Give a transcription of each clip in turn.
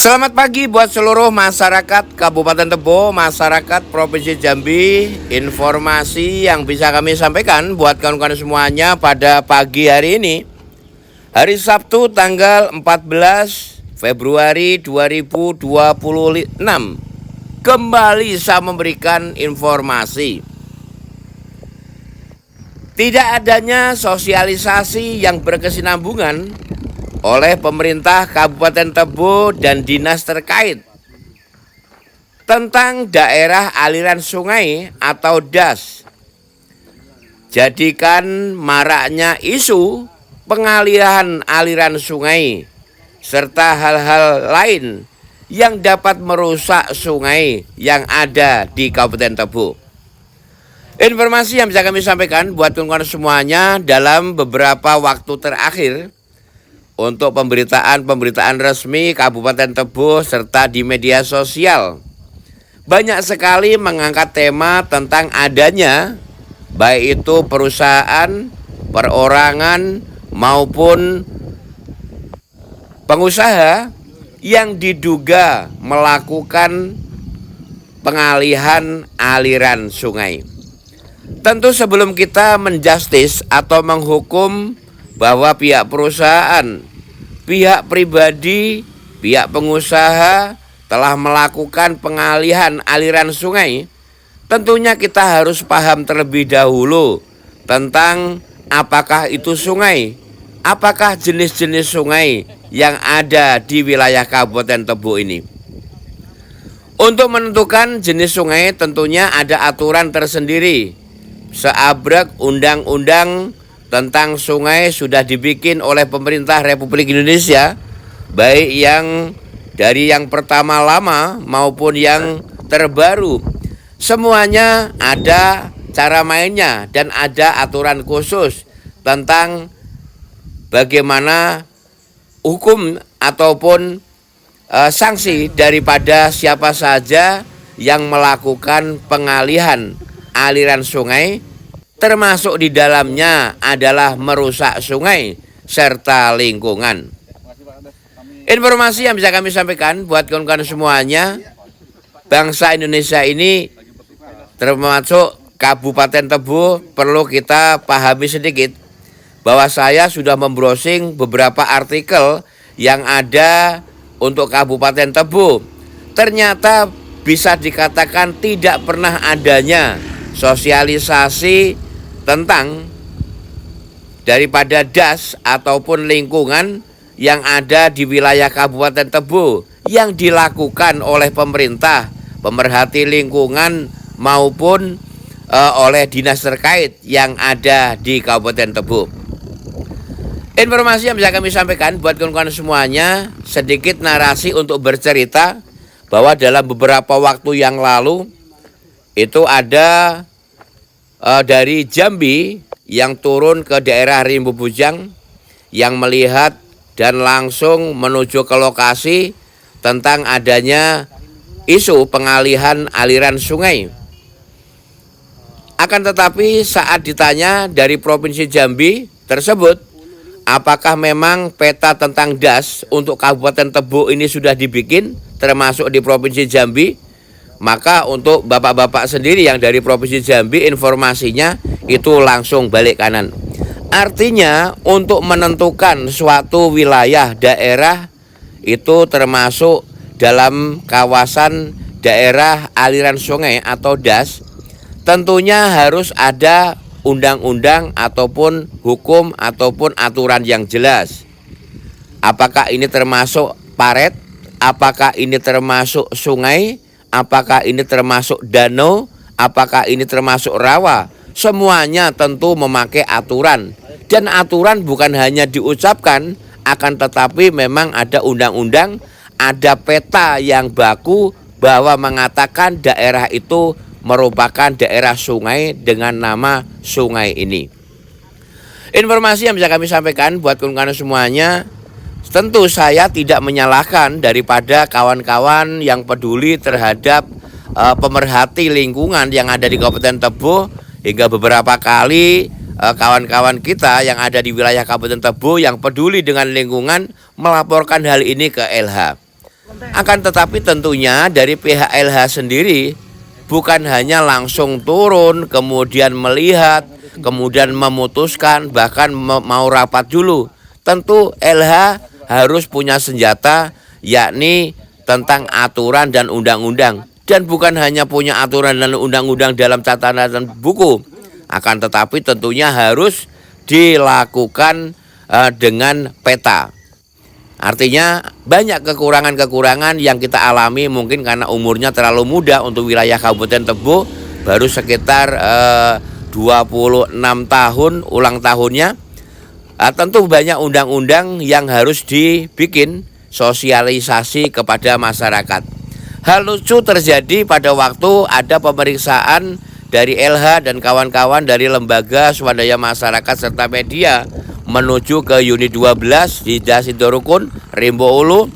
Selamat pagi buat seluruh masyarakat Kabupaten Tebo, masyarakat Provinsi Jambi. Informasi yang bisa kami sampaikan buat kawan-kawan semuanya pada pagi hari ini, hari Sabtu tanggal 14 Februari 2026. Kembali saya memberikan informasi. Tidak adanya sosialisasi yang berkesinambungan oleh pemerintah Kabupaten Tebo dan dinas terkait tentang daerah aliran sungai atau DAS. Jadikan maraknya isu pengalihan aliran sungai serta hal-hal lain yang dapat merusak sungai yang ada di Kabupaten Tebo. Informasi yang bisa kami sampaikan buat kawan-kawan semuanya dalam beberapa waktu terakhir untuk pemberitaan resmi Kabupaten Tebo serta di media sosial, banyak sekali mengangkat tema tentang adanya baik itu perusahaan, perorangan maupun pengusaha yang diduga melakukan pengalihan aliran sungai. Tentu sebelum kita menjustis atau menghukum bahwa pihak perusahaan, pihak pribadi, pihak pengusaha telah melakukan pengalihan aliran sungai, tentunya kita harus paham terlebih dahulu tentang apakah itu sungai, apakah jenis-jenis sungai yang ada di wilayah Kabupaten Tebo ini. Untuk menentukan jenis sungai tentunya ada aturan tersendiri. Seabrek undang-undang tentang sungai sudah dibikin oleh pemerintah Republik Indonesia, baik yang dari yang pertama lama maupun yang terbaru. Semuanya ada cara mainnya dan ada aturan khusus tentang bagaimana hukum ataupun sanksi daripada siapa saja yang melakukan pengalihan aliran sungai, termasuk di dalamnya adalah merusak sungai serta lingkungan. Informasi yang bisa kami sampaikan buat kawan-kawan semuanya, bangsa Indonesia ini termasuk Kabupaten Tebo perlu kita pahami sedikit bahwa saya sudah membrowsing beberapa artikel yang ada untuk Kabupaten Tebo. Ternyata bisa dikatakan tidak pernah adanya sosialisasi tentang daripada DAS ataupun lingkungan yang ada di wilayah Kabupaten Tebo yang dilakukan oleh pemerintah, pemerhati lingkungan maupun oleh dinas terkait yang ada di Kabupaten Tebo. Informasi yang bisa kami sampaikan buat kawan-kawan semuanya, sedikit narasi untuk bercerita bahwa dalam beberapa waktu yang lalu itu ada dari Jambi yang turun ke daerah Rimbu Bujang yang melihat dan langsung menuju ke lokasi tentang adanya isu pengalihan aliran sungai. Akan tetapi saat ditanya dari Provinsi Jambi tersebut, apakah memang peta tentang DAS untuk Kabupaten Tebo ini sudah dibikin termasuk di Provinsi Jambi? Maka untuk bapak-bapak sendiri yang dari Provinsi Jambi, informasinya itu langsung balik kanan. Artinya untuk menentukan suatu wilayah daerah itu termasuk dalam kawasan daerah aliran sungai atau DAS, tentunya harus ada undang-undang ataupun hukum ataupun aturan yang jelas. Apakah ini termasuk paret? Apakah ini termasuk sungai? Apakah ini termasuk danau? Apakah ini termasuk rawa? Semuanya tentu memakai aturan. Dan aturan bukan hanya diucapkan, akan tetapi memang ada undang-undang, ada peta yang baku bahwa mengatakan daerah itu merupakan daerah sungai dengan nama sungai ini. Informasi yang bisa kami sampaikan buat kawan-kawan semuanya, tentu saya tidak menyalahkan daripada kawan-kawan yang peduli terhadap pemerhati lingkungan yang ada di Kabupaten Tebo, hingga beberapa kali kawan-kawan kita yang ada di wilayah Kabupaten Tebo yang peduli dengan lingkungan melaporkan hal ini ke LH. Akan tetapi tentunya dari pihak LH sendiri bukan hanya langsung turun, kemudian melihat, kemudian memutuskan, bahkan mau rapat dulu. Tentu LH harus punya senjata, yakni tentang aturan dan undang-undang. Dan bukan hanya punya aturan dan undang-undang dalam catatan buku, akan tetapi tentunya harus dilakukan dengan peta. Artinya banyak kekurangan-kekurangan yang kita alami mungkin karena umurnya terlalu muda untuk wilayah Kabupaten Tebo, baru sekitar 26 tahun ulang tahunnya. Tentu banyak undang-undang yang harus dibikin sosialisasi kepada masyarakat. Hal lucu terjadi pada waktu ada pemeriksaan dari LH dan kawan-kawan dari lembaga swadaya masyarakat serta media menuju ke unit 12 di Das Sitorukun, Rimbo Ulu.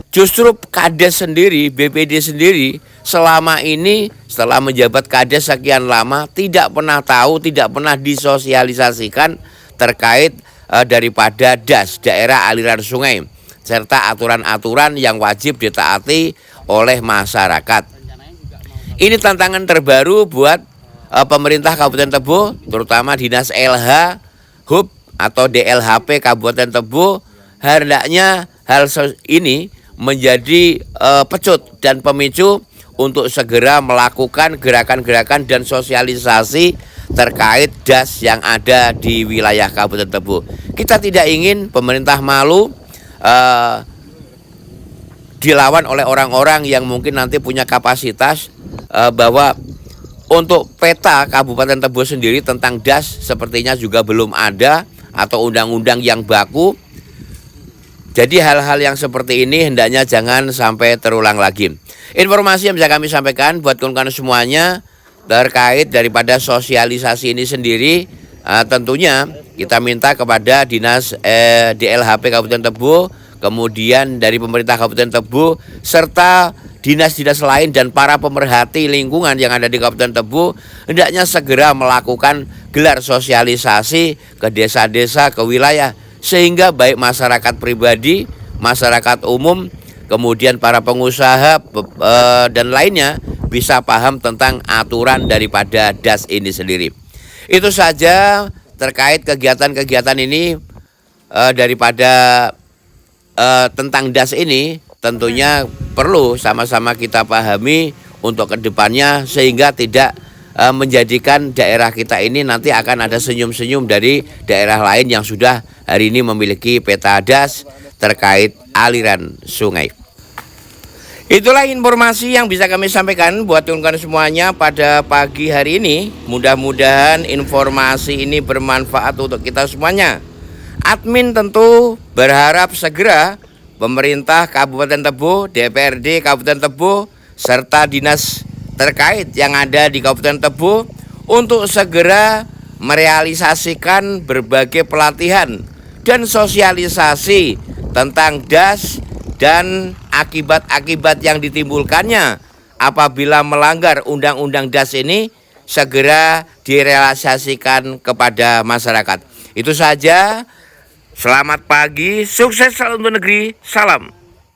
Justru Kades sendiri, BPD sendiri selama ini setelah menjabat Kades sekian lama tidak pernah tahu, tidak pernah disosialisasikan terkait daripada DAS, daerah aliran sungai, serta aturan-aturan yang wajib ditaati oleh masyarakat. Ini tantangan terbaru buat pemerintah Kabupaten Tebo, terutama Dinas LH, HUB atau DLHP Kabupaten Tebo. Hendaknya hal ini menjadi pecut dan pemicu untuk segera melakukan gerakan-gerakan dan sosialisasi terkait DAS yang ada di wilayah Kabupaten Tebo. Kita tidak ingin pemerintah malu dilawan oleh orang-orang yang mungkin nanti punya kapasitas bahwa untuk peta Kabupaten Tebo sendiri tentang DAS sepertinya juga belum ada atau undang-undang yang baku. Jadi hal-hal yang seperti ini hendaknya jangan sampai terulang lagi. Informasi yang bisa kami sampaikan buat kawan-kawan semuanya terkait daripada sosialisasi ini sendiri, tentunya kita minta kepada Dinas DLHP Kabupaten Tebo, kemudian dari pemerintah Kabupaten Tebo, serta dinas-dinas lain dan para pemerhati lingkungan yang ada di Kabupaten Tebo hendaknya segera melakukan gelar sosialisasi ke desa-desa, ke wilayah, sehingga baik masyarakat pribadi, masyarakat umum, kemudian para pengusaha dan lainnya bisa paham tentang aturan daripada DAS ini sendiri. Itu saja terkait kegiatan-kegiatan ini daripada tentang DAS ini. Tentunya perlu sama-sama kita pahami untuk kedepannya sehingga tidak menjadikan daerah kita ini nanti akan ada senyum-senyum dari daerah lain yang sudah hari ini memiliki peta DAS terkait aliran sungai. Itulah informasi yang bisa kami sampaikan buat kawan-kawan semuanya pada pagi hari ini. Mudah-mudahan informasi ini bermanfaat untuk kita semuanya. Admin tentu berharap segera pemerintah Kabupaten Tebo, DPRD Kabupaten Tebo, serta dinas terkait yang ada di Kabupaten Tebo untuk segera merealisasikan berbagai pelatihan dan sosialisasi tentang DAS dan akibat-akibat yang ditimbulkannya apabila melanggar undang-undang DAS ini segera direalisasikan kepada masyarakat. Itu saja. Selamat pagi, sukses selalu untuk negeri, salam.